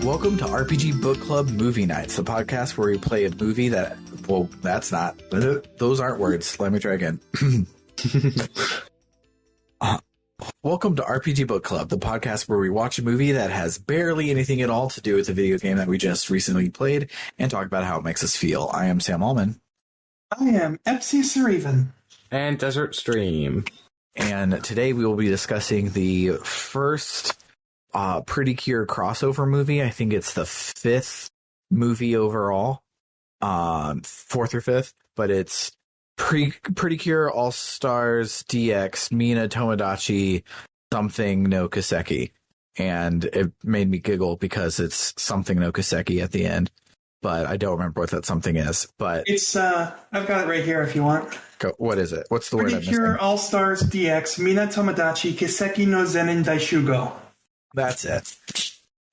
Welcome to RPG Book Club Movie Nights, the podcast where we play a movie that, well, those aren't words. Let me try again. Welcome to RPG Book Club, the podcast where we watch a movie that has barely anything at all to do with the video game that we just recently played and talk about how it makes us feel. I am Sam Allman. I am FC Sarivan. And Desert Stream. And today we will be discussing the first PreCure crossover movie. I think it's the fifth movie overall, fourth or fifth, but it's PreCure All Stars DX Minna Tomodachi something no Kaseki, and it made me giggle because it's something no Kaseki at the end, but I don't remember what that something is. But it's I've got it right here if you want. What is it? What's the word I'm missing? PreCure All Stars DX Minna Tomodachi Kiseki no Zenin Daishugo. That's it.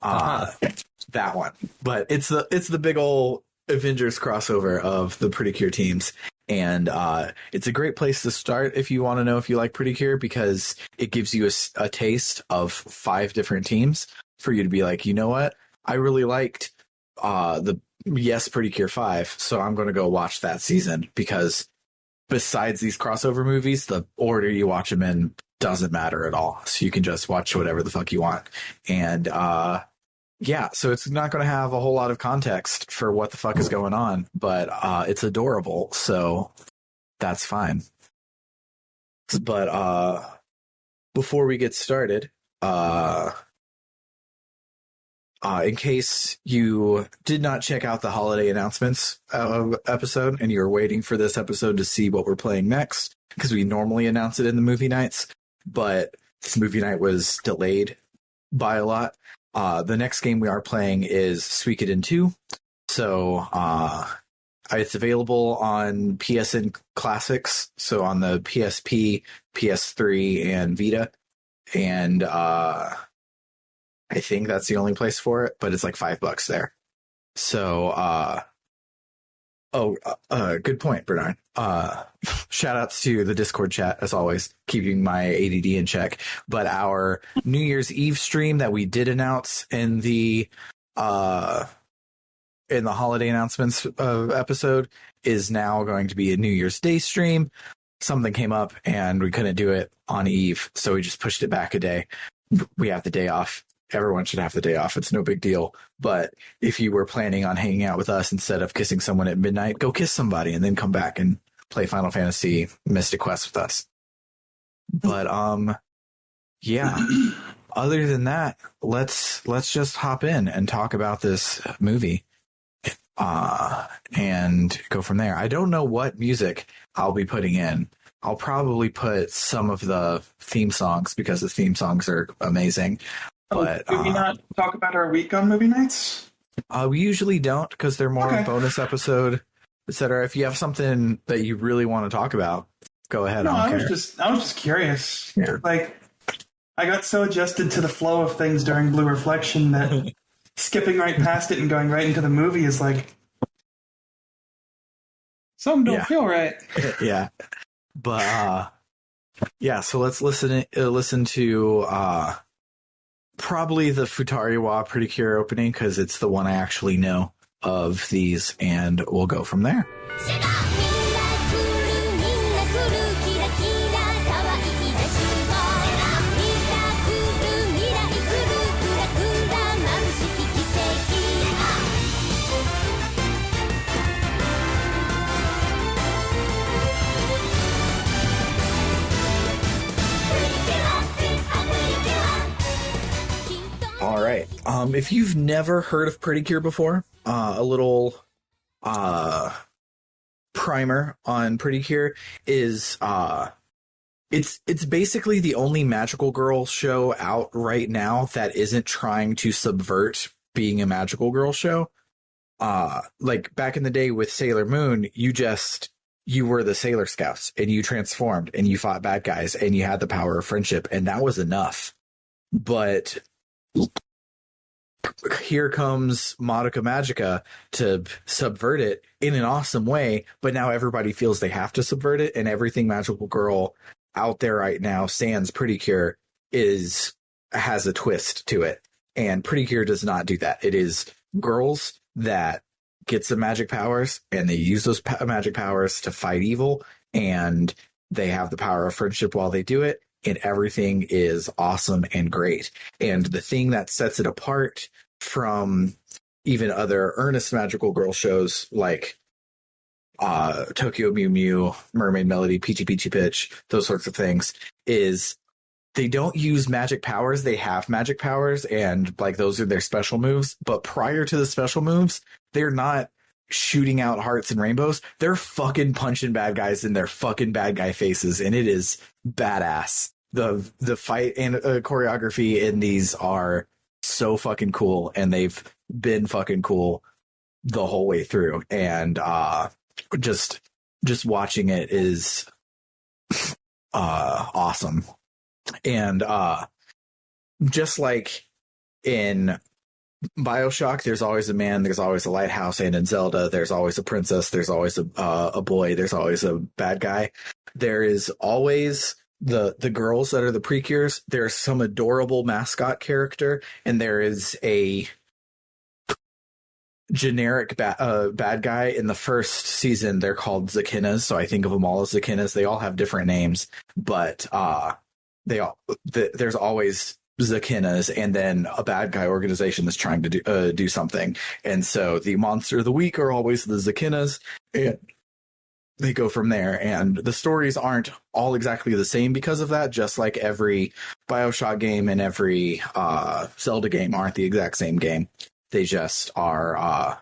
That one. But it's the big old Avengers crossover of the PreCure teams. And it's a great place to start if you want to know if you like PreCure, because it gives you a taste of 5 different teams for you to be like, you know what? I really liked PreCure 5, so I'm going to go watch that season, because besides these crossover movies, the order you watch them in doesn't matter at all. So you can just watch whatever the fuck you want. And yeah, so it's not going to have a whole lot of context for what the fuck is going on, but it's adorable, so that's fine. But before we get started, in case you did not check out the holiday announcements episode and you're waiting for this episode to see what we're playing next, because we normally announce it in the movie nights, but this movie night was delayed by a lot. The next game we are playing is Suikoden 2. So it's available on PSN Classics, so on the PSP, PS3, and Vita. And I think that's the only place for it, but it's like $5 there. So, good point, Bernard. Shout outs to the Discord chat, as always, keeping my ADD in check. But our New Year's Eve stream that we did announce in the holiday announcements episode is now going to be a New Year's Day stream. Something came up and we couldn't do it on Eve, so we just pushed it back a day. We have the day off. Everyone should have the day off. It's no big deal. But if you were planning on hanging out with us instead of kissing someone at midnight, go kiss somebody and then come back and play Final Fantasy Mystic Quest with us. But yeah. Other than that, let's just hop in and talk about this movie and go from there. I don't know what music I'll be putting in. I'll probably put some of the theme songs because the theme songs are amazing. But did we not talk about our week on movie nights? We usually don't, because they're more a bonus episode, etc. If you have something that you really want to talk about, go ahead. No, I was just curious. Yeah. Like, I got so adjusted to the flow of things during Blue Reflection that skipping right past it and going right into the movie is like, something don't feel right. Yeah, but yeah. So let's listen to probably the Futariwa PreCure opening, because it's the one I actually know of these, and we'll go from there. All right. If you've never heard of PreCure before, a little primer on PreCure is it's basically the only magical girl show out right now that isn't trying to subvert being a magical girl show. Like back in the day with Sailor Moon, you were the Sailor Scouts and you transformed and you fought bad guys and you had the power of friendship, and that was enough. But here comes Madoka Magica to subvert it in an awesome way, but now everybody feels they have to subvert it, and everything magical girl out there right now, sans PreCure, has a twist to it. And PreCure does not do that. It is girls that get some magic powers, and they use those magic powers to fight evil, and they have the power of friendship while they do it, and everything is awesome and great. And the thing that sets it apart from even other earnest magical girl shows like Tokyo Mew Mew, Mermaid Melody, Peachy Peachy Pitch, those sorts of things, is they don't use magic powers. They have magic powers, and like those are their special moves. But prior to the special moves, they're not shooting out hearts and rainbows. They're fucking punching bad guys in their fucking bad guy faces, and it is badass. The fight and choreography in these are so fucking cool, and they've been fucking cool the whole way through. And just watching it is awesome. And just like in BioShock, there's always a man, there's always a lighthouse, and in Zelda, there's always a princess, there's always a boy, there's always a bad guy. There is always the girls that are the PreCures. There's some adorable mascot character, and there is a generic bad guy. In the first season, they're called Zakinas, so I think of them all as Zakinas. They all have different names, but there's always Zakinas, and then a bad guy organization that's trying to do something. And so the monster of the week are always the Zakinas, and they go from there. And the stories aren't all exactly the same because of that, just like every BioShock game and every Zelda game aren't the exact same game. They just are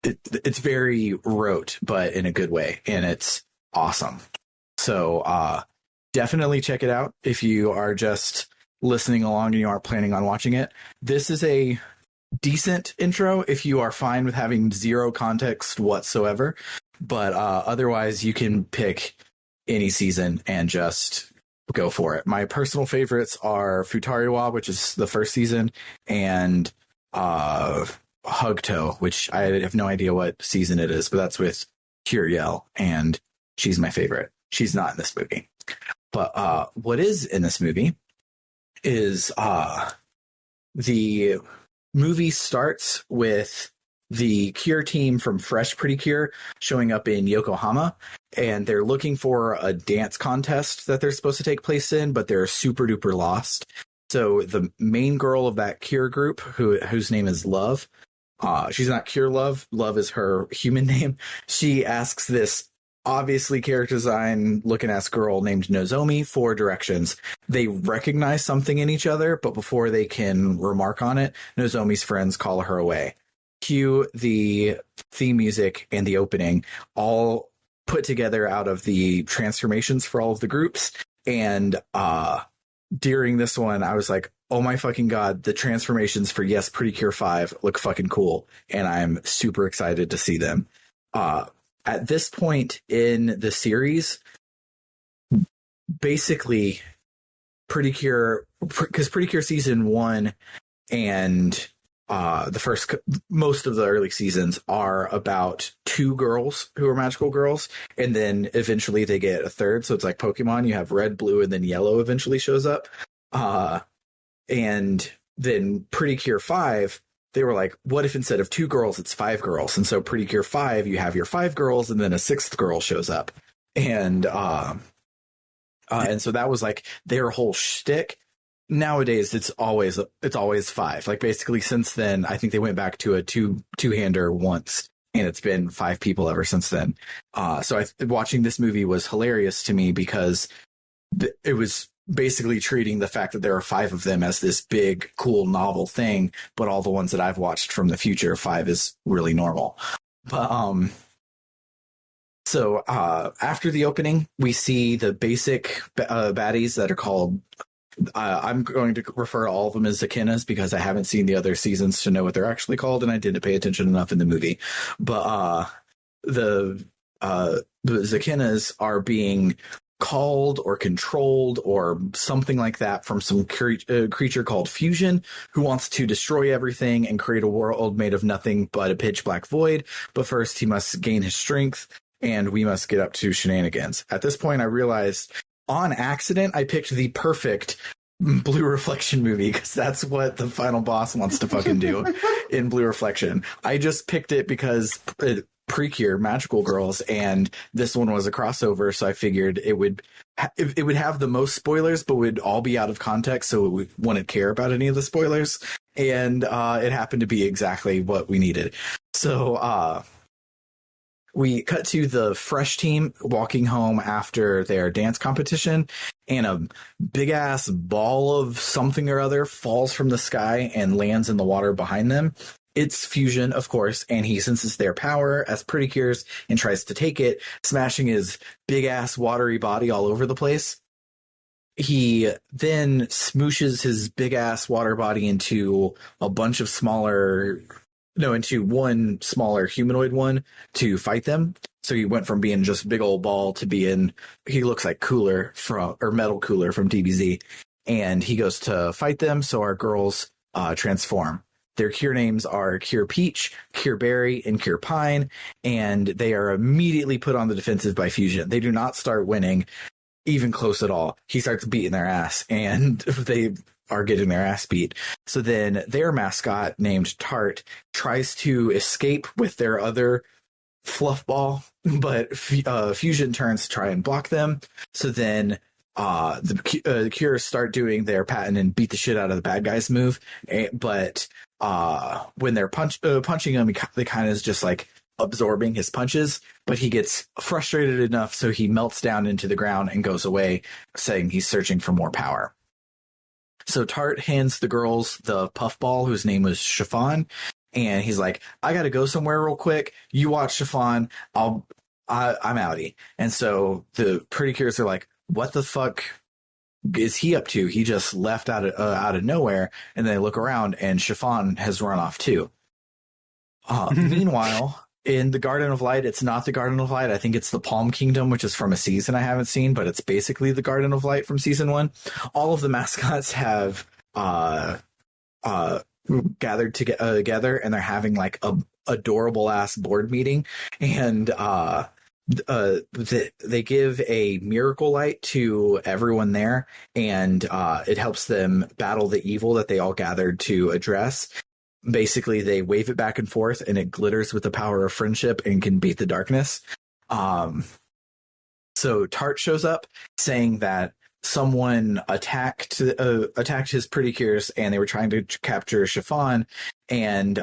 it's very rote, but in a good way, and it's awesome. So definitely check it out if you are just listening along and you aren't planning on watching it. This is a decent intro if you are fine with having zero context whatsoever, but otherwise you can pick any season and just go for it. My personal favorites are Futariwa, which is the first season, and Hugto, which I have no idea what season it is, but that's with Curiel, and she's my favorite. She's not in this movie. But what is in this movie is the movie starts with the Cure team from Fresh PreCure showing up in Yokohama, and they're looking for a dance contest that they're supposed to take place in, but they're super duper lost. So the main girl of that Cure group, whose name is Love, she's not Cure Love. Love is her human name. She asks this obviously character design looking ass girl named Nozomi for directions. They recognize something in each other, but before they can remark on it, Nozomi's friends call her away. Cue the theme music and the opening, all put together out of the transformations for all of the groups. And during this one, I was like, oh my fucking god, the transformations for Yes PreCure 5 look fucking cool, and I'm super excited to see them. At this point in the series, basically PreCure, because PreCure season 1 and most of the early seasons are about 2 girls who are magical girls, and then eventually they get a third. So it's like Pokemon, you have red, blue, and then yellow eventually shows up. And then PreCure 5, they were like, what if instead of 2 girls, it's 5 girls? And so PreCure 5, you have your 5 girls, and then a 6th girl shows up. And so that was like their whole shtick. Nowadays, it's always 5. Like basically since then, I think they went back to a two-hander once, and it's been 5 people ever since then. So watching this movie was hilarious to me because it was basically treating the fact that there are 5 of them as this big, cool, novel thing, but all the ones that I've watched from the future, 5 is really normal. But so after the opening, we see the basic baddies that are called. I'm going to refer to all of them as Zakinas because I haven't seen the other seasons to know what they're actually called, and I didn't pay attention enough in the movie. But the Zakinas are being called or controlled or something like that from some creature called Fusion, who wants to destroy everything and create a world made of nothing but a pitch black void. But first he must gain his strength, and we must get up to shenanigans. At this point, I realized on accident I picked the perfect Blue Reflection movie, because that's what the final boss wants to fucking do in Blue Reflection. I just picked it because PreCure, Magical Girls, and this one was a crossover, so I figured it would have the most spoilers, but would all be out of context, so we wouldn't care about any of the spoilers. And it happened to be exactly what we needed. So we cut to the Fresh team walking home after their dance competition, and a big ass ball of something or other falls from the sky and lands in the water behind them. It's Fusion, of course, and he senses their power as PreCures and tries to take it, smashing his big ass watery body all over the place. He then smooshes his big ass water body into a bunch of into one smaller humanoid one to fight them. So he went from being just big old ball to he looks like Metal Cooler from DBZ. And he goes to fight them. So our girls transform. Their cure names are Cure Peach, Cure Berry, and Cure Pine. And they are immediately put on the defensive by Fusion. They do not start winning even close at all. He starts beating their ass, and they are getting their ass beat. So then their mascot, named Tart, tries to escape with their other fluff ball, but Fusion turns to try and block them. So then the Cures start doing their patent and beat the shit out of the bad guys move. But when they're punching him, they kind of is just like absorbing his punches, but he gets frustrated enough so he melts down into the ground and goes away, saying he's searching for more power. So Tart hands the girls the puffball, whose name was Chiffon, and he's like, I gotta go somewhere real quick. You watch Chiffon. I'm outie. And so the PreCures are like, what the fuck is he up to? He just left out of nowhere. And they look around, and Chiffon has run off too. Meanwhile, in the Garden of Light, it's not the Garden of Light. I think it's the Palm Kingdom, which is from a season I haven't seen, but it's basically the Garden of Light from season 1. All of the mascots have gathered together, and they're having like a adorable ass board meeting, and they give a miracle light to everyone there, and it helps them battle the evil that they all gathered to address. Basically, they wave it back and forth, and it glitters with the power of friendship and can beat the darkness. So Tart shows up saying that someone attacked his PreCures, and they were trying to capture Chiffon, and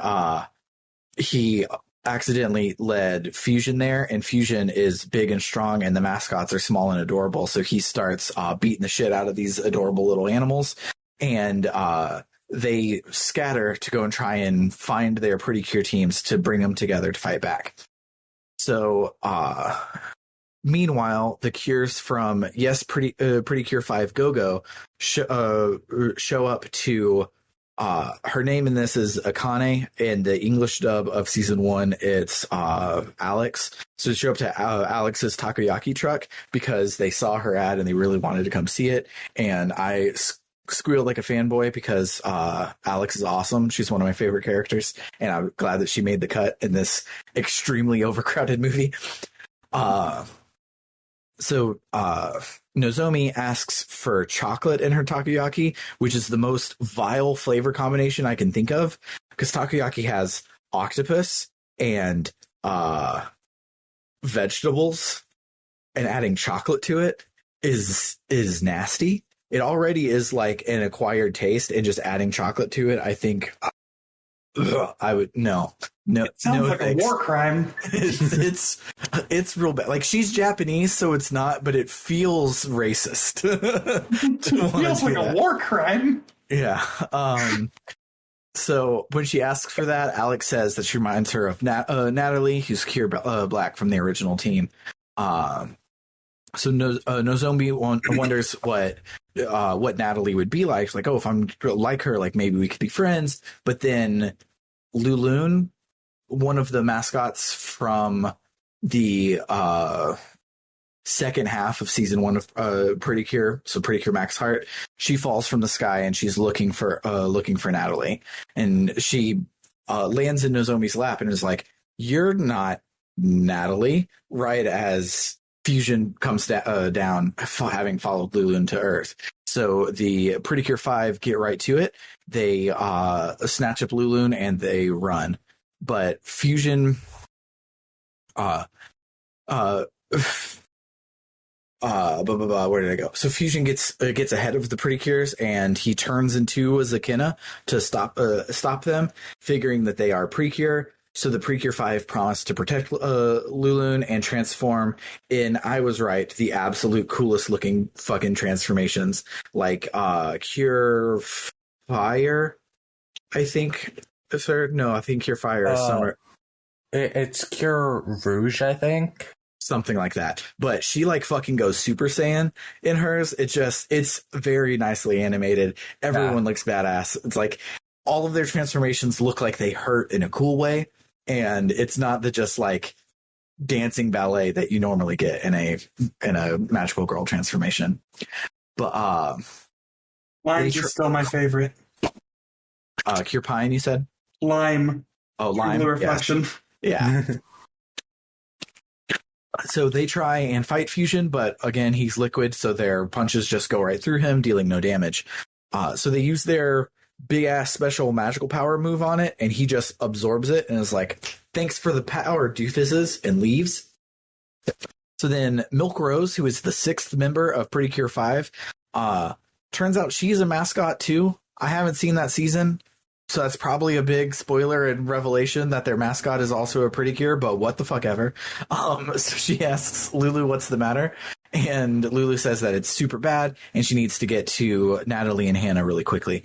he accidentally led Fusion there, and Fusion is big and strong, and the mascots are small and adorable. So he starts beating the shit out of these adorable little animals, and they scatter to go and try and find their PreCure teams to bring them together to fight back. So meanwhile, the cures from PreCure 5 Go-Go show up to her name in this is Akane. In the English dub of season 1, it's Alex. So they show up to Alex's takoyaki truck because they saw her ad and they really wanted to come see it. And I squealed like a fanboy because Alex is awesome. She's one of my favorite characters, and I'm glad that she made the cut in this extremely overcrowded movie. So Nozomi asks for chocolate in her takoyaki, which is the most vile flavor combination I can think of, because takoyaki has octopus and vegetables, and adding chocolate to it is nasty. It already is like an acquired taste, and just adding chocolate to it, I think I would no. It sounds like thanks. A war crime. It's real bad. Like, she's Japanese, so it's not, but it feels racist. It feels like a war crime. Yeah. So when she asks for that, Alex says that she reminds her of Natalie, who's Cure Black from the original team. So Nozomi wonders what Natalie would be like. She's like, oh, if I'm like her, like maybe we could be friends. But then Lulun, one of the mascots from the second half of season 1 of PreCure, so PreCure Max Heart, she falls from the sky and she's looking for Natalie, and she lands in Nozomi's lap and is like, "You're not Natalie," right as Fusion comes down, having followed Lulu to Earth. So the PreCure 5 get right to it. They snatch up Lulu and they run. But Fusion where did I go? So Fusion gets ahead of the PreCures and he turns into a Zakina to stop them, figuring that they are PreCure. So the PreCure 5 promised to protect Lulun and transform in, I was right, the absolute coolest looking fucking transformations. Like Cure Fire, I think. No, I think Cure Fire is somewhere. It's Cure Rouge, I think. Something like that. But she like fucking goes Super Saiyan in hers. It's very nicely animated. Everyone looks badass. It's like all of their transformations look like they hurt in a cool way. And it's not the just like dancing ballet that you normally get in a magical girl transformation. But Lime is still my favorite. Cure Pine, you said? Lime. Oh, Lime. Blue Reflection. Yeah. So they try and fight Fusion, but again, he's liquid, so their punches just go right through him, dealing no damage. So they use their big-ass special magical power move on it, and he just absorbs it and is like, thanks for the power, doofuses, and leaves. So then Milk Rose, who is the 6th member of PreCure 5, turns out she's a mascot too. I haven't seen that season, so that's probably a big spoiler and revelation that their mascot is also a PreCure, but what the fuck ever. So she asks Lulu what's the matter, and Lulu says that it's super bad, and she needs to get to Natalie and Hannah really quickly.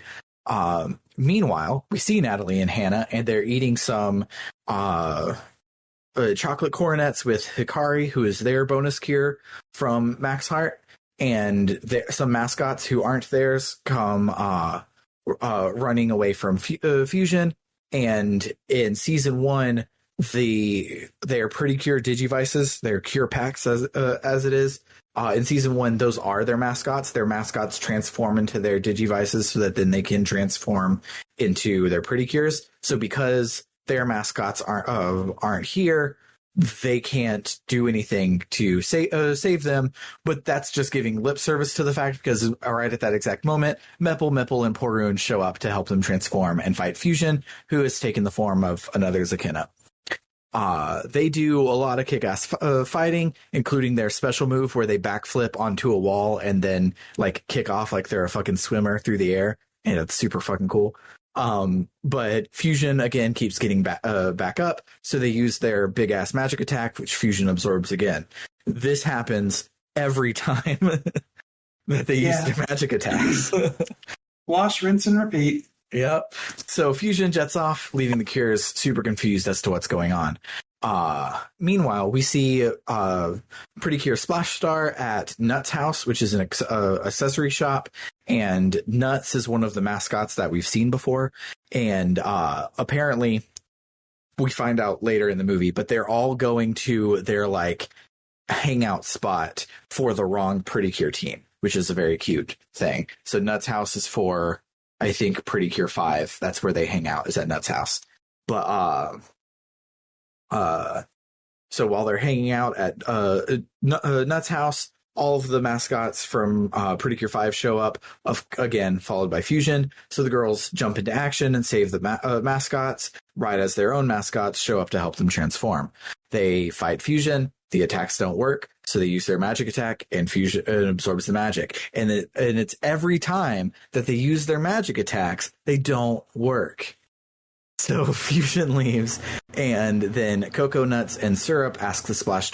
Meanwhile, we see Natalie and Hannah, and they're eating some chocolate coronets with Hikari, who is their bonus cure from Max Heart, and some mascots who aren't theirs come running away from Fusion. And in season 1, their PreCure Digivices, their cure packs as it is. In season 1, those are their mascots. Their mascots transform into their Digivices so that then they can transform into their PreCures. So because their mascots aren't here, they can't do anything to save them, but that's just giving lip service to the fact, because right at that exact moment, Meppel, and Porun show up to help them transform and fight Fusion, who has taken the form of another Zakina. They do a lot of kick-ass fighting, including their special move where they backflip onto a wall and then like kick off like they're a fucking swimmer through the air, and it's super fucking cool. But Fusion again keeps getting back up, so they use their big ass magic attack, which Fusion absorbs again. This happens every time that they use their magic attacks. Wash, rinse, and repeat. Yep. So Fusion jets off, leaving the Cures super confused as to what's going on. Meanwhile, we see PreCure Splash Star at Nuts' house, which is an accessory shop, and Nuts is one of the mascots that we've seen before. And apparently, we find out later in the movie, but they're all going to their like hangout spot for the wrong PreCure team, which is a very cute thing. So Nuts' house is for, I think, PreCure 5. That's where they hang out, is at Nuts' house. But so while they're hanging out at Nuts' house, all of the mascots from PreCure 5 show up, again, followed by Fusion. So the girls jump into action and save the mascots, right as their own mascots show up to help them transform. They fight Fusion. The attacks don't work, so they use their magic attack, and Fusion absorbs the magic. And it's every time that they use their magic attacks, they don't work. So Fusion leaves, and then Cocoa Nuts and Syrup ask the Splash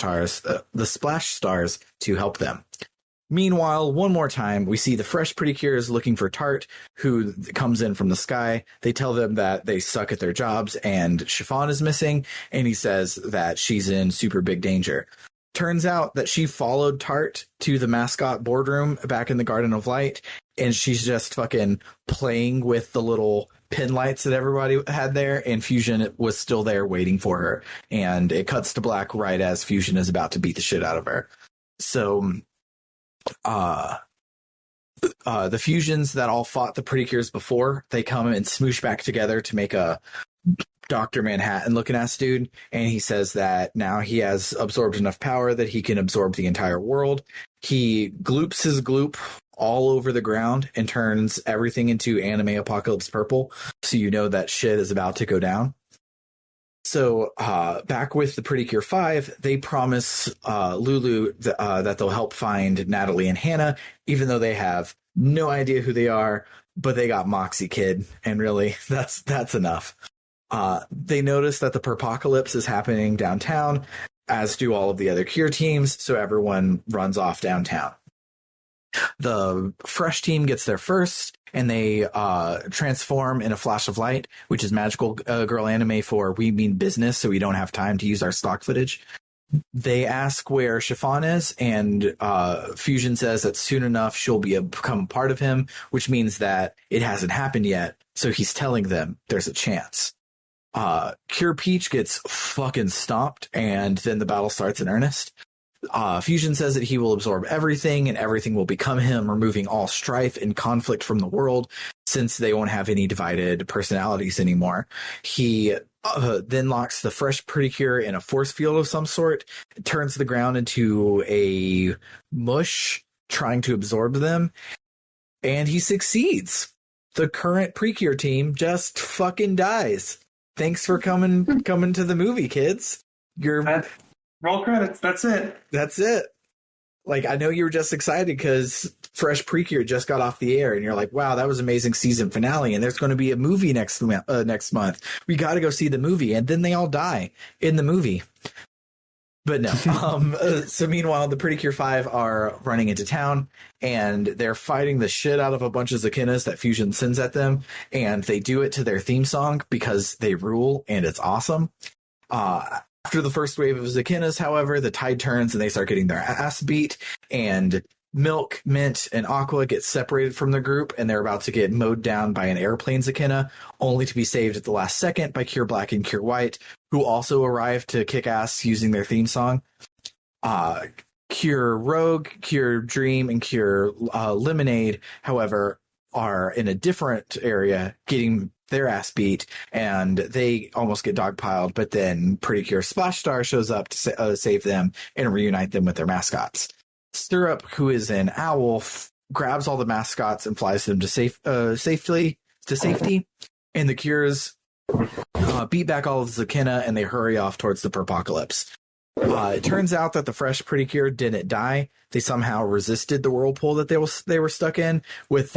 Stars to help them. Meanwhile, one more time, we see the fresh PreCures looking for Tart, who comes in from the sky. They tell them that they suck at their jobs, and Chiffon is missing, and he says that she's in super big danger. Turns out that she followed Tart to the mascot boardroom back in the Garden of Light, and she's just fucking playing with the little pin lights that everybody had there, and Fusion was still there waiting for her. And it cuts to black right as Fusion is about to beat the shit out of her. So the Fusions that all fought the PreCures before, they come and smoosh back together to make a Dr. Manhattan looking ass dude, and he says that now he has absorbed enough power that he can absorb the entire world. He gloops his gloop all over the ground and turns everything into anime apocalypse purple, so you know that shit is about to go down. So back with the PreCure 5, they promise Lulu that they'll help find Natalie and Hannah, even though they have no idea who they are, but they got Moxie Kid, and really, that's enough. They notice that the Perpocalypse is happening downtown, as do all of the other Cure teams, so everyone runs off downtown. The Fresh team gets there first, and they transform in a flash of light, which is magical girl anime for we mean business, so we don't have time to use our stock footage. They ask where Chiffon is, and Fusion says that soon enough she'll become part of him, which means that it hasn't happened yet, so he's telling them there's a chance. Cure Peach gets fucking stomped, and then the battle starts in earnest. Fusion says that he will absorb everything and everything will become him, removing all strife and conflict from the world since they won't have any divided personalities anymore. He then locks the Fresh PreCure in a force field of some sort, turns the ground into a mush, trying to absorb them, and he succeeds. The current PreCure team just fucking dies. Thanks for coming to the movie, kids. Roll credits. That's it. That's it. Like, I know you were just excited because Fresh PreCure just got off the air, and you're like, wow, that was an amazing season finale, and there's going to be a movie next month. We got to go see the movie, and then they all die in the movie. But no. So meanwhile, the PreCure 5 are running into town, and they're fighting the shit out of a bunch of Zakinas that Fusion sends at them, and they do it to their theme song because they rule, and it's awesome. After the first wave of Zakinas, however, the tide turns and they start getting their ass beat, and Milk, Mint, and Aqua get separated from the group, and they're about to get mowed down by an airplane Zakina, only to be saved at the last second by Cure Black and Cure White, who also arrived to kick ass using their theme song. Cure Rogue, Cure Dream, and Cure Lemonade, however, are in a different area getting their ass beat, and they almost get dogpiled, but then PreCure Splash Star shows up to save them and reunite them with their mascots. Stirrup, who is an owl, grabs all the mascots and flies them to safety, and the Cures beat back all of the Zakina, and they hurry off towards the Perpocalypse. It turns out that the Fresh PreCure didn't die. They somehow resisted the whirlpool that they were stuck in with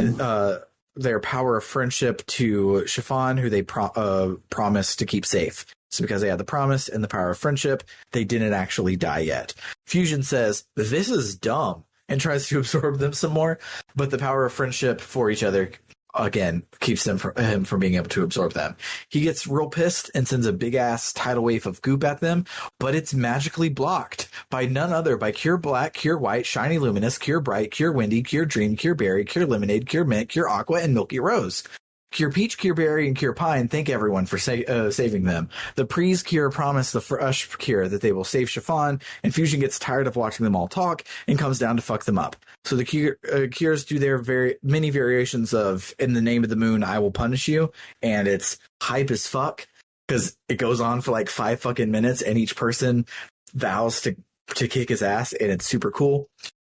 their power of friendship to Chiffon, who they promised to keep safe. So because they had the promise and the power of friendship, they didn't actually die yet. Fusion says, this is dumb, and tries to absorb them some more, but the power of friendship for each other, again, keeps him from being able to absorb them. He gets real pissed and sends a big-ass tidal wave of goop at them, but it's magically blocked by none other by Cure Black, Cure White, Shiny Luminous, Cure Bright, Cure Windy, Cure Dream, Cure Berry, Cure Lemonade, Cure Mint, Cure Aqua, and Milky Rose. Cure Peach, Cure Berry, and Cure Pine thank everyone for saving them. The PreCure promise the Fresh Cure that they will save Chiffon, and Fusion gets tired of watching them all talk and comes down to fuck them up. So the Cures do their many variations of "In the Name of the Moon, I Will Punish You," and it's hype as fuck because it goes on for like 5 fucking minutes, and each person vows to kick his ass, and it's super cool.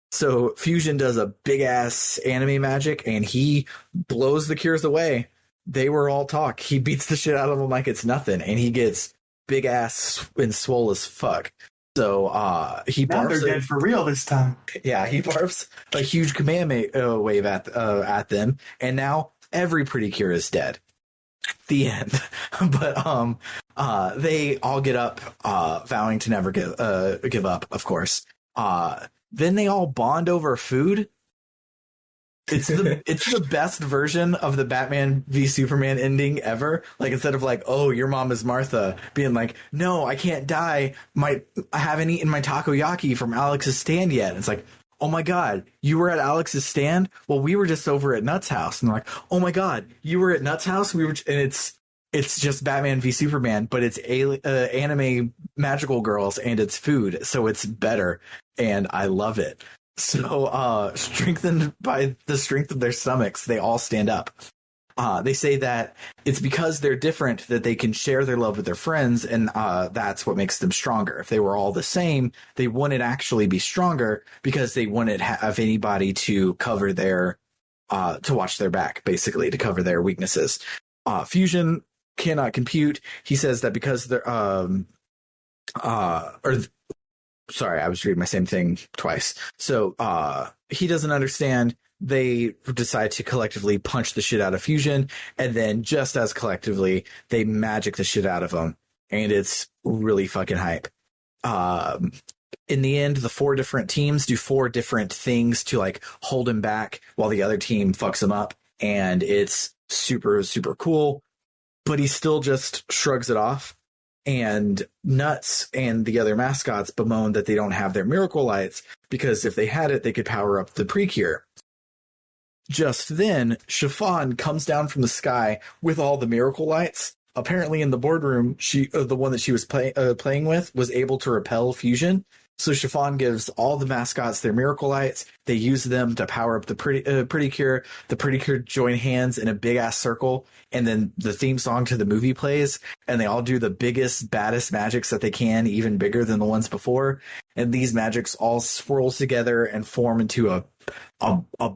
So Fusion does a big ass anime magic, and he blows the Cures away. They were all talk. He beats the shit out of them like it's nothing, and he gets big ass and swole as fuck. So he now barfs. They're dead for real this time. Yeah, he barfs a huge command wave at them, and now every PreCure is dead. The end. But they all get up, vowing to never give up. Of course. Then they all bond over food. It's the best version of the Batman v Superman ending ever. Like, instead of like, oh, your mom is Martha, being like, no, I can't die. I haven't eaten my takoyaki from Alex's stand yet. It's like, oh my God, you were at Alex's stand? Well, we were just over at Nut's house. And they're like, oh my God, you were at Nut's house? And it's just Batman v Superman, but it's anime magical girls and it's food, so it's better, and I love it. So, strengthened by the strength of their stomachs, they all stand up. They say that it's because they're different that they can share their love with their friends, and that's what makes them stronger. If they were all the same, they wouldn't actually be stronger because they wouldn't have anybody to cover their, to watch their back, basically, to cover their weaknesses. Fusion cannot compute. He says that because they're, sorry, I was reading my same thing twice. So he doesn't understand. They decide to collectively punch the shit out of Fusion, and then just as collectively, they magic the shit out of him, and it's really fucking hype. In the end, the 4 different teams do 4 different things to like hold him back while the other team fucks him up, and it's super, super cool, but he still just shrugs it off. And Nuts and the other mascots bemoan that they don't have their miracle lights, because if they had it, they could power up the PreCure. Just then, Chiffon comes down from the sky with all the miracle lights. Apparently in the boardroom, the one that she was playing with was able to repel Fusion. So Chiffon gives all the mascots their miracle lights. They use them to power up the PreCure. The PreCure join hands in a big-ass circle, and then the theme song to the movie plays, and they all do the biggest, baddest magics that they can, even bigger than the ones before. And these magics all swirl together and form into a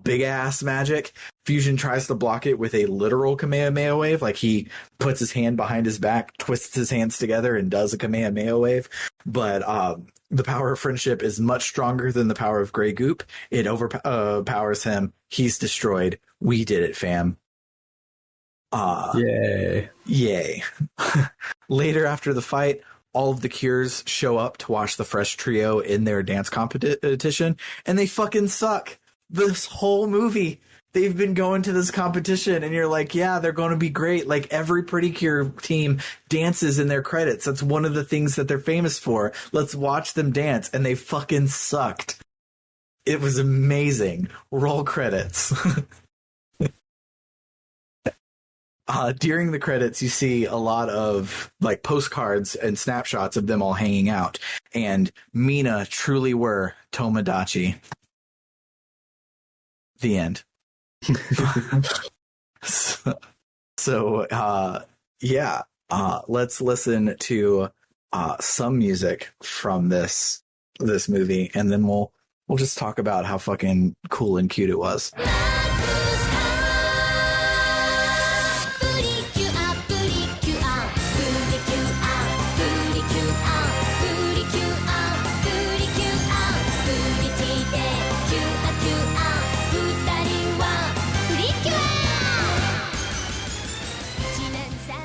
big-ass magic. Fusion tries to block it with a literal Kamehameha wave. Like, he puts his hand behind his back, twists his hands together, and does a Kamehameha wave. But the power of friendship is much stronger than the power of gray goop. It overpowers him. He's destroyed. We did it, fam. Yay. Yay. Later, after the fight, all of the Cures show up to watch the Fresh Trio in their dance competition, and they fucking suck. This whole movie, they've been going to this competition, and you're like, yeah, they're going to be great. Like, every PreCure team dances in their credits. That's one of the things that they're famous for. Let's watch them dance, and they fucking sucked. It was amazing. Roll credits. During the credits, you see a lot of like postcards and snapshots of them all hanging out. And Minna truly were Tomodachi. The end. Yeah. Let's listen to some music from this movie, and then we'll just talk about how fucking cool and cute it was.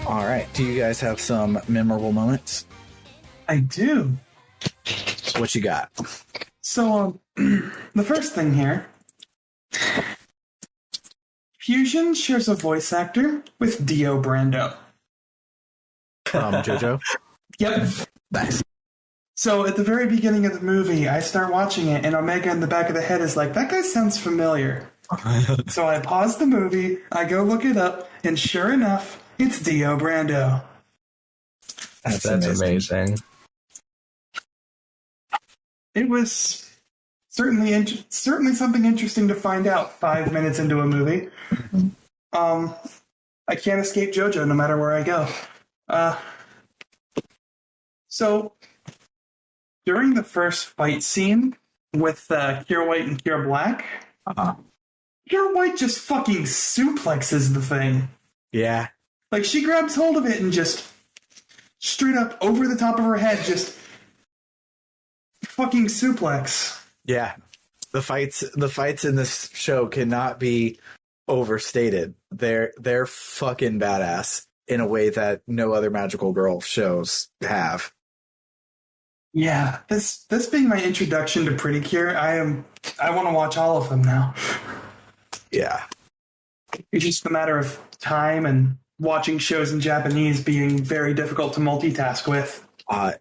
All right. Do you guys have some memorable moments? I do. What you got? So, the first thing here, Fusion shares a voice actor with Dio Brando. JoJo? Yep. Nice. So, at the very beginning of the movie, I start watching it, and Omega in the back of the head is like, that guy sounds familiar. So I pause the movie, I go look it up, and sure enough, it's Dio Brando. That's amazing. It was certainly something interesting to find out 5 minutes into a movie. I can't escape JoJo no matter where I go. So during the first fight scene with Cure White and Cure Black, Cure White just fucking suplexes the thing. Yeah. Like, she grabs hold of it and just straight up over the top of her head, just fucking suplex. Yeah. The fights in this show cannot be overstated. They're fucking badass in a way that no other magical girl shows have. Yeah, this being my introduction to PreCure, I want to watch all of them now. Yeah. It's just a matter of time and watching shows in Japanese being very difficult to multitask with.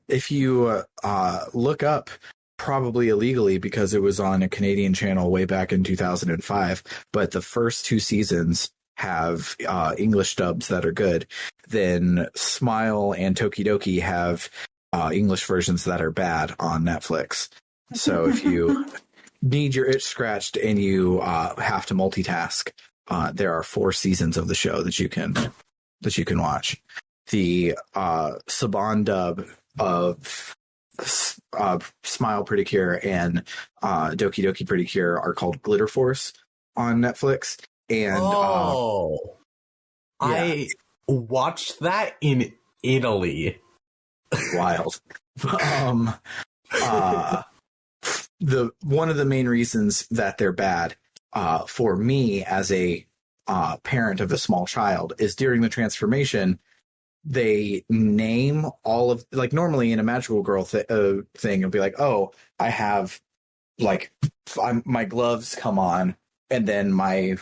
If you look up, probably illegally because it was on a Canadian channel way back in 2005, but the first 2 seasons have English dubs that are good. Then Smile and Tokidoki have English versions that are bad on Netflix. So if you need your itch scratched and you have to multitask, there are 4 seasons of the show that you can watch. The Saban dub of Smile PreCure and Doki Doki PreCure are called Glitter Force on Netflix. And I watched that in Italy. Wild. The one of the main reasons that they're bad for me as a parent of a small child is during the transformation, they name all of, like, normally in a magical girl thing, it'll be like, oh, I have, like, my gloves come on, and then my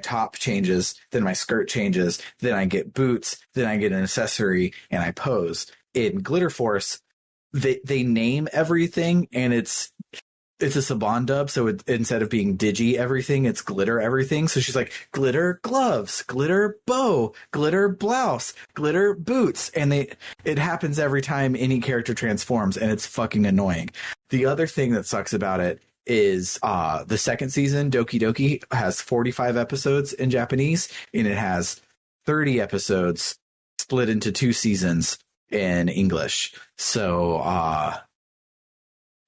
top changes, then my skirt changes, then I get boots, then I get an accessory, and I pose. In Glitter Force, they name everything, and it's a Saban dub, so instead of being digi everything, it's glitter everything. So she's like, glitter gloves, glitter bow, glitter blouse, glitter boots, and it happens every time any character transforms, and it's fucking annoying. The other thing that sucks about it is the second season, Doki Doki, has 45 episodes in Japanese, and it has 30 episodes split into 2 seasons in English. So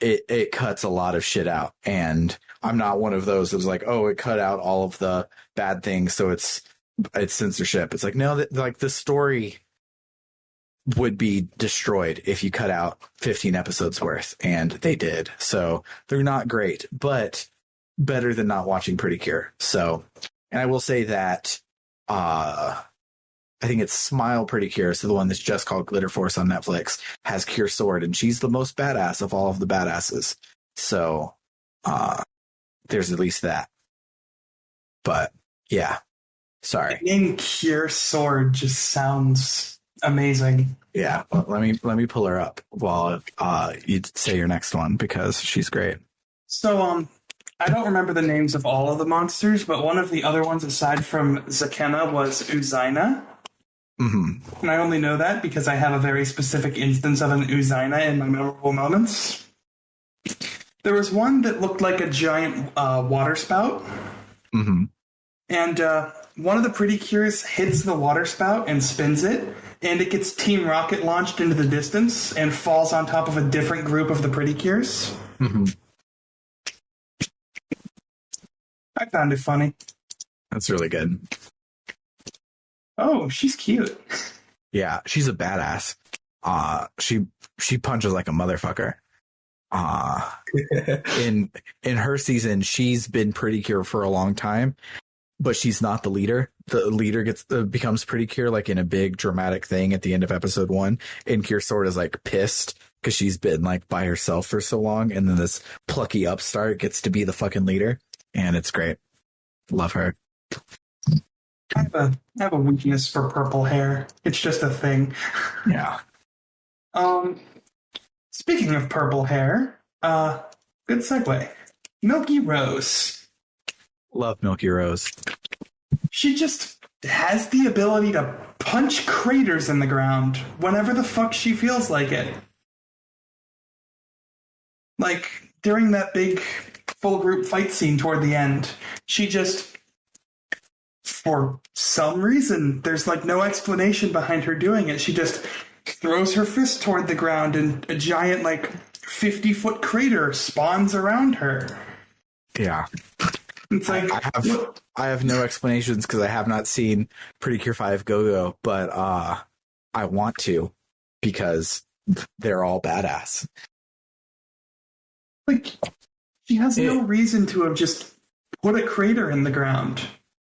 it cuts a lot of shit out, and I'm not one of those that's like, oh, it cut out all of the bad things, so it's censorship. It's like, no, like the story would be destroyed if you cut out 15 episodes worth, and they did. So they're not great, but better than not watching PreCure. So, and I will say that I think it's Smile PreCure, so the one that's just called Glitter Force on Netflix, has Cure Sword, and she's the most badass of all of the badasses. So there's at least that. But yeah, sorry. The name Cure Sword just sounds amazing. Yeah, well, let me pull her up while you say your next one, because she's great. So I don't remember the names of all of the monsters, but one of the other ones aside from Zakena was Uzaina. Mm-hmm. And I only know that because I have a very specific instance of an Uzaina in my memorable moments. There was one that looked like a giant water spout. Mm-hmm. And one of the PreCures hits the water spout and spins it, and it gets Team Rocket launched into the distance and falls on top of a different group of the PreCures. Mm-hmm. I found it funny. That's really good. Oh, she's cute. Yeah, she's a badass. She punches like a motherfucker. In her season, she's been PreCure for a long time, but she's not the leader. The leader becomes PreCure like in a big dramatic thing at the end of episode 1, and Cure Sword is like pissed because she's been like by herself for so long, and then this plucky upstart gets to be the fucking leader, and it's great. Love her. I have a weakness for purple hair. It's just a thing. Yeah. Speaking of purple hair, good segue. Milky Rose. Love Milky Rose. She just has the ability to punch craters in the ground whenever the fuck she feels like it. Like, during that big full group fight scene toward the end, she just, for some reason, there's like no explanation behind her doing it. She just throws her fist toward the ground and a giant, like, 50-foot crater spawns around her. Yeah. It's like, I have no explanations because I have not seen PreCure 5 Go-Go, but I want to because they're all badass. like, she has no reason to have just put a crater in the ground.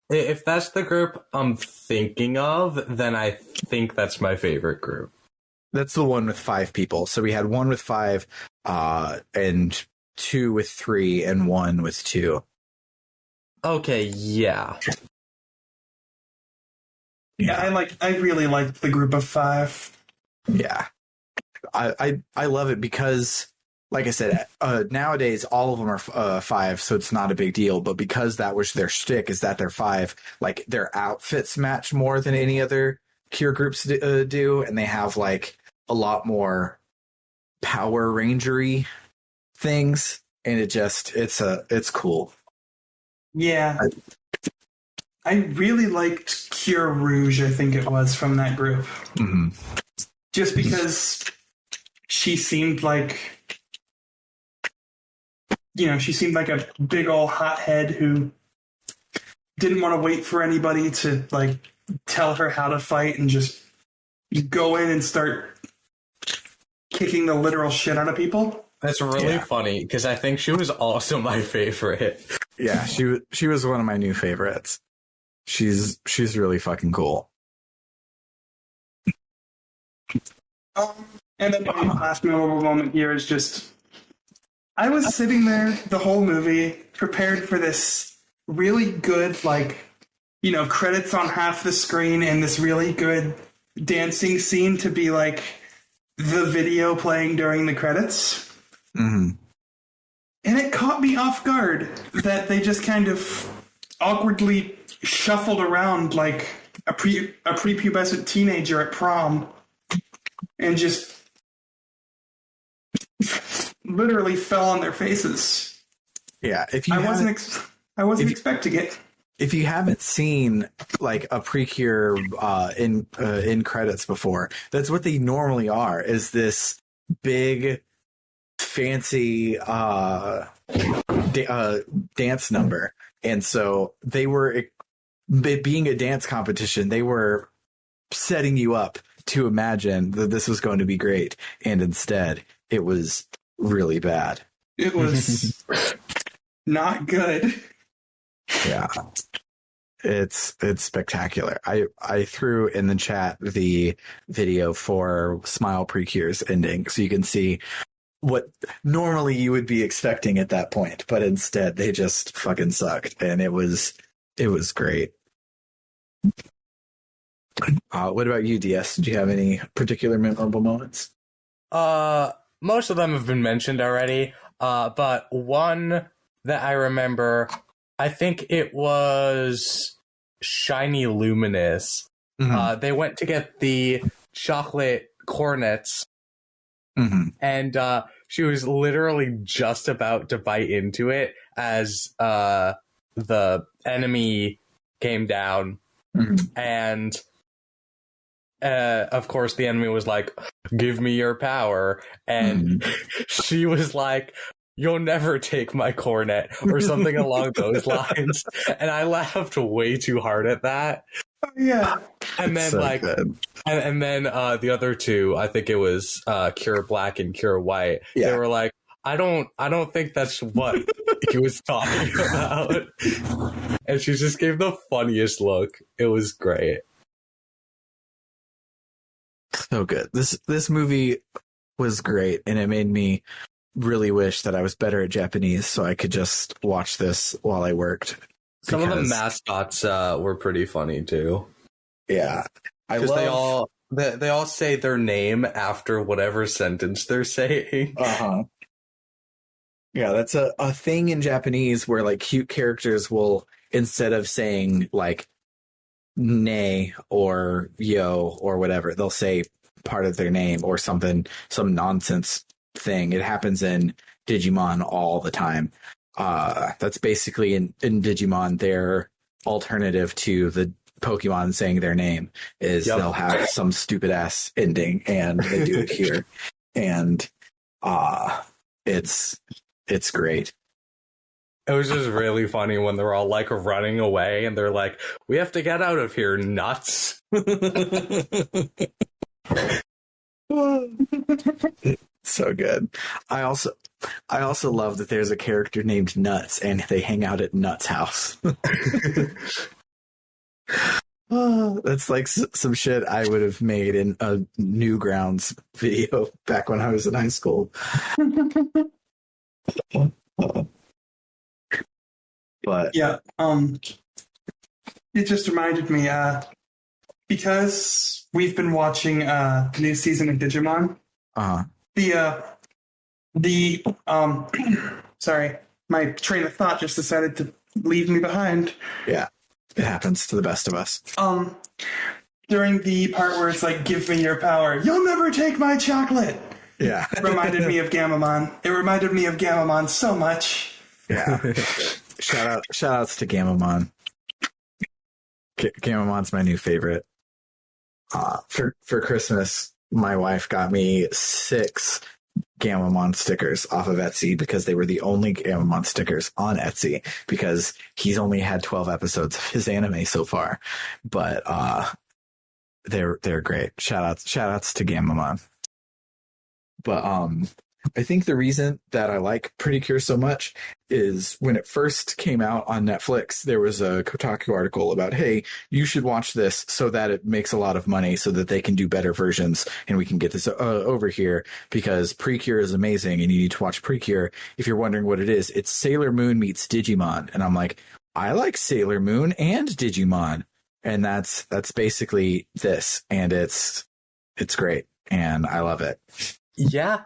If that's the group I'm thinking of, then I think that's my favorite group. That's the one with 5 people. So we had one with 5, and 2 with 3, and 1 with 2. Okay, yeah. Yeah, I really liked the group of 5. Yeah. I love it because, like I said, nowadays all of them are 5, so it's not a big deal. But because that was their shtick, is that they're 5, like their outfits match more than any other Cure groups do, and they have like a lot more Power Rangery things, and it's cool. Yeah. I really liked Cure Rouge, I think it was, from that group. Mm-hmm. Just because she seemed like, she seemed like a big old hothead who didn't want to wait for anybody to, like, tell her how to fight and just go in and start kicking the literal shit out of people. That's really funny, because I think she was also my favorite. Yeah, she was one of my new favorites. She's really fucking cool. And then my last memorable moment here is just, I was sitting there the whole movie prepared for this really good, like, credits on half the screen and this really good dancing scene to be like the video playing during the credits. Mm-hmm. And it caught me off guard that they just kind of awkwardly shuffled around like a prepubescent teenager at prom and just literally fell on their faces. Yeah, if you I wasn't expecting it. If you haven't seen like a PreCure in credits before, that's what they normally are. Is this big fancy dance number, and so they were being a dance competition. They were setting you up to imagine that this was going to be great, and instead it was really bad. It was not good. Yeah. It's spectacular. I threw in the chat the video for Smile PreCure's ending, so you can see what normally you would be expecting at that point, but instead they just fucking sucked, and it was great. What about you, DS? Did you have any particular memorable moments? Most of them have been mentioned already, but one that I remember, I think it was Shiny Luminous. Mm-hmm. They went to get the chocolate cornets, Mm-hmm. and she was literally just about to bite into it as the enemy came down. Mm-hmm. And of course, the enemy was like, "Give me your power," and she was like, "You'll never take my cornet," or something along those lines. And I laughed way too hard at that. Oh, yeah. And then So like, good. and then the other two, I think it was Cure Black and Cure White. Yeah. They were like, I don't think that's what he was talking about. And she just gave the funniest look. It was great. So good. This movie was great, and it made me really wish that I was better at Japanese so I could just watch this while I worked. Some of the mascots were pretty funny too. Yeah, because they all say their name after whatever sentence they're saying. Uh-huh. Yeah, that's a thing in Japanese where like cute characters will, instead of saying like ne or yo or whatever, they'll say part of their name or something, some nonsense thing. It happens in Digimon all the time. That's basically in Digimon their alternative to the Pokemon saying their name is they'll have some stupid ass ending, and they do it here. And it's great. It was just really funny when they're all like running away and they're like, "We have to get out of here, nuts." So good. I also love that there's a character named Nuts and they hang out at Nuts' house. That's like some shit I would have made in a Newgrounds video back when I was in high school. But yeah, it just reminded me, because we've been watching the new season of Digimon. The sorry, my train of thought just decided to leave me behind. Yeah, it happens to the best of us. During the part where it's like, "Give me your power, you'll never take my chocolate." Yeah, it reminded me of Gamamon. It reminded me of Gamamon so much. Yeah. Shout outs to Gamamon. Gamomon's my new favorite. For Christmas, my wife got me 6 Gamamon stickers off of Etsy because they were the only Gamamon stickers on Etsy because he's only had 12 episodes of his anime so far. But they're great. Shout outs to Gamamon. But I think the reason that I like PreCure so much is when it first came out on Netflix, there was a Kotaku article about, hey, you should watch this so that it makes a lot of money so that they can do better versions and we can get this over here because PreCure is amazing and you need to watch PreCure. If you're wondering what it is, it's Sailor Moon meets Digimon. And I'm like, I like Sailor Moon and Digimon. And that's basically this. And it's great. And I love it. Yeah.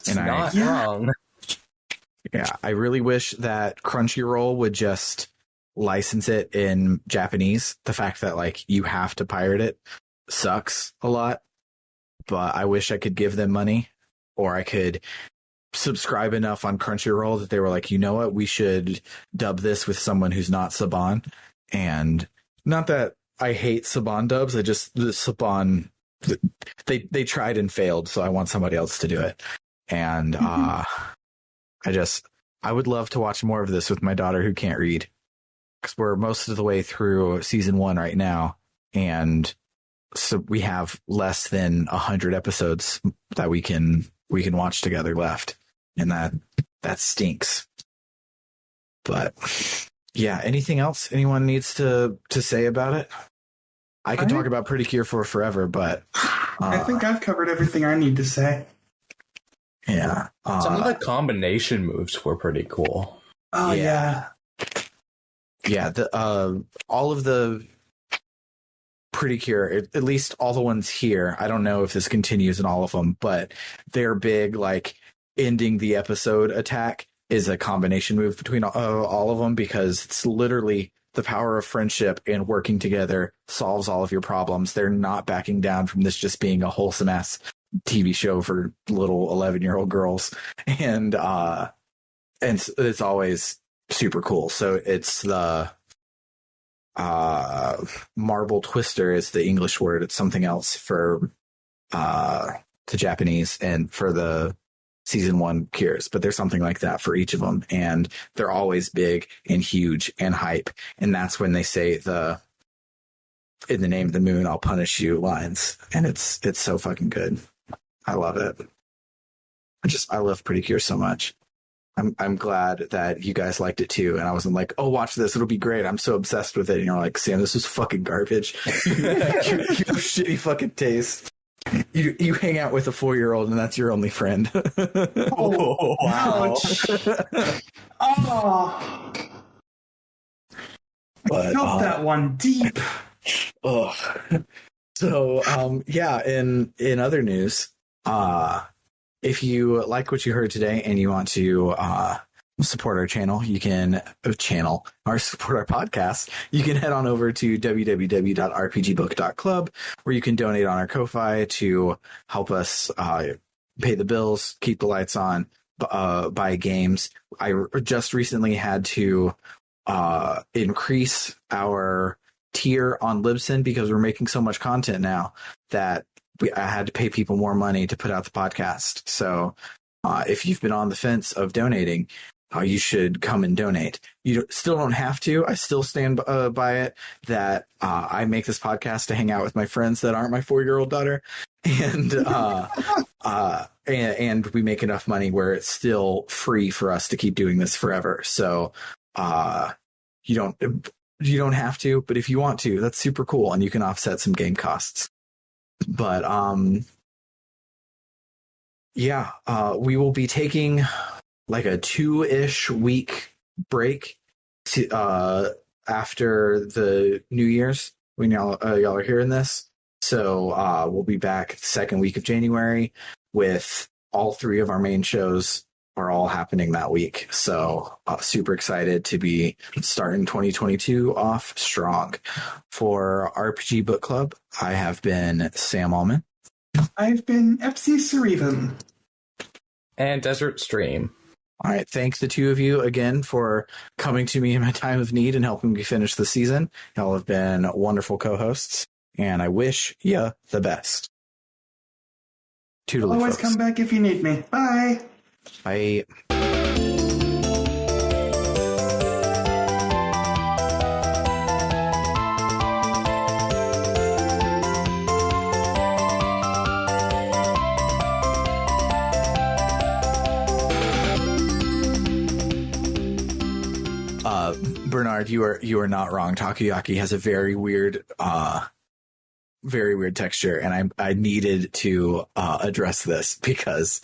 It's not wrong. Yeah, I really wish that Crunchyroll would just license it in Japanese. The fact that like you have to pirate it sucks a lot. But I wish I could give them money, or I could subscribe enough on Crunchyroll that they were like, you know what, we should dub this with someone who's not Saban. And not that I hate Saban dubs, I just the Saban they tried and failed, so I want somebody else to do it. And I would love to watch more of this with my daughter who can't read, because we're most of the way through season 1 right now, and so we have less than 100 episodes that we can watch together left, and that stinks. But yeah, anything else anyone needs to say about it? I can talk about PreCure for forever, but I think I've covered everything I need to say. Yeah. Some of the combination moves were pretty cool. Oh, yeah. Yeah, all of the PreCure, at least all the ones here, I don't know if this continues in all of them, but their big, like, ending the episode attack is a combination move between all of them, because it's literally the power of friendship and working together solves all of your problems. They're not backing down from this just being a wholesome ass TV show for little 11-year-old girls. And it's always super cool. So it's the marble twister is the English word. It's something else for the Japanese and for the season 1 cures, but there's something like that for each of them, and they're always big and huge and hype. And that's when they say the "in the name of the moon, I'll punish you" lines, and it's so fucking good. I love it. I love PreCure so much. I'm glad that you guys liked it too, and I wasn't like, oh, watch this, it'll be great, I'm so obsessed with it. And you're like, Sam, this is fucking garbage. you have shitty fucking taste. You hang out with a 4-year-old and that's your only friend. Oh, wow. Oh. I felt that one deep. Oh. So, yeah, in other news, if you like what you heard today and you want to support our channel, you can support our podcast, you can head on over to www.rpgbook.club, where you can donate on our Ko-Fi to help us pay the bills, keep the lights on, buy games. I just recently had to increase our tier on Libsyn because we're making so much content now that I had to pay people more money to put out the podcast. So if you've been on the fence of donating, you should come and donate. You still don't have to. I still stand by it that I make this podcast to hang out with my friends that aren't my 4-year-old daughter, and and we make enough money where it's still free for us to keep doing this forever. So you don't have to, but if you want to, that's super cool, and you can offset some game costs. But we will be taking like a 2-ish week break after the New Year's when y'all are hearing this. So we'll be back the second week of January with all 3 of our main shows are all happening that week. So super excited to be starting 2022 off strong. For RPG Book Club, I have been Sam Allman. I've been FC Cereven. And Desert Stream. All right. Thank the two of you again for coming to me in my time of need and helping me finish the season. Y'all have been wonderful co-hosts, and I wish you the best. Toodaloo, Always folks. come back if you need me. Bye. Bye. Bernard, you are not wrong. Takoyaki has a very weird texture, and I needed to address this because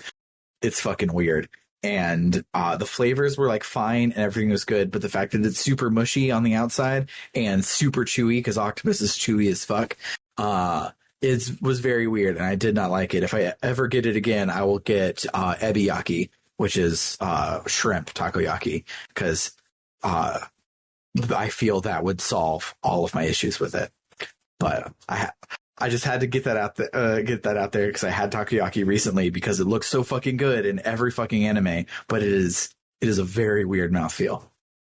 it's fucking weird. And the flavors were like fine and everything was good, but the fact that it's super mushy on the outside and super chewy, because octopus is chewy as fuck, was very weird, and I did not like it. If I ever get it again, I will get ebiyaki, which is shrimp takoyaki, because I feel that would solve all of my issues with it. But I just had to get that out there because I had takoyaki recently because it looks so fucking good in every fucking anime, but it is a very weird mouthfeel.